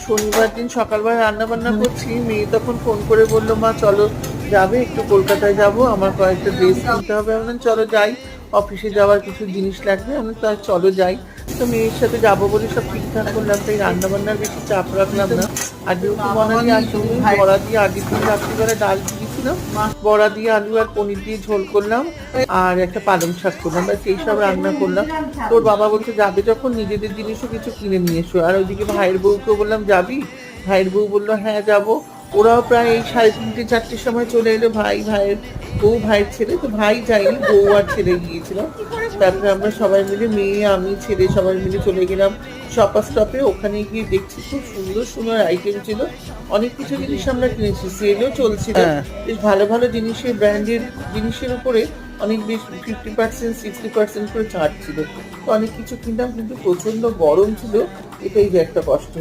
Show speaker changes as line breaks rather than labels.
শনিবার দিন সকালবেলা রান্না বান্না করছি, মেয়ে তখন ফোন করে বললো, মা চলো যাবে একটু কলকাতায় যাব, আমার কয়েকটা ড্রেস কিনতে হবে। আমি বললাম চলো যাই, অফিসে যাওয়ার কিছু জিনিস লাগবে। আমি তাই চলো যাই। তো মেয়ের সাথে যাবো বলে সব ঠিকঠাক করলাম, তাই রান্না বান্নার বেশি চাপ রাখলাম না। আর যেহেতু মনালি আসলে বড়া দিয়ে আগের দিন রাত্রিবেলা ডাল দিয়েছিলাম, বড়া দিয়ে আলু আর পনির দিয়ে ঝোল করলাম, আর একটা পালং শাক করলাম, ব্যাস এইসব রান্না করলাম। তোর বাবা বলছে যাবে যখন নিজেদের জিনিসও কিছু কিনে নিয়ে এসো। আর ওইদিকে ভাইয়ের বউকে বললাম যাবি? ভাইয়ের বউ বললো হ্যাঁ যাবো। ওরাও প্রায় এই 3:30 4টের সময় চলে এলো, ভাই, ভাইয়ের বউ, ভাইয়ের ছেলে। তো ভাই যায়নি, বউ আর ছেলে গিয়েছিল। তারপরে আমরা সবাই মিলে, মেয়ে, আমি, ছেলে সবাই মিলে চলে গেলাম শপার স্টপে। ওখানে গিয়ে দেখছি খুব সুন্দর সুন্দর আইটেম ছিল, অনেক কিছু জিনিস আমরা কিনেছি, সেলও চলছিল। বেশ ভালো ভালো জিনিসের, ব্র্যান্ডের জিনিসের উপরে অনেক বেশ 50% 60% করে ছাড় ছিল। তো অনেক কিছু কিনলাম, কিন্তু প্রচন্ড গরম ছিল, এটাই যে একটা কষ্ট হচ্ছে।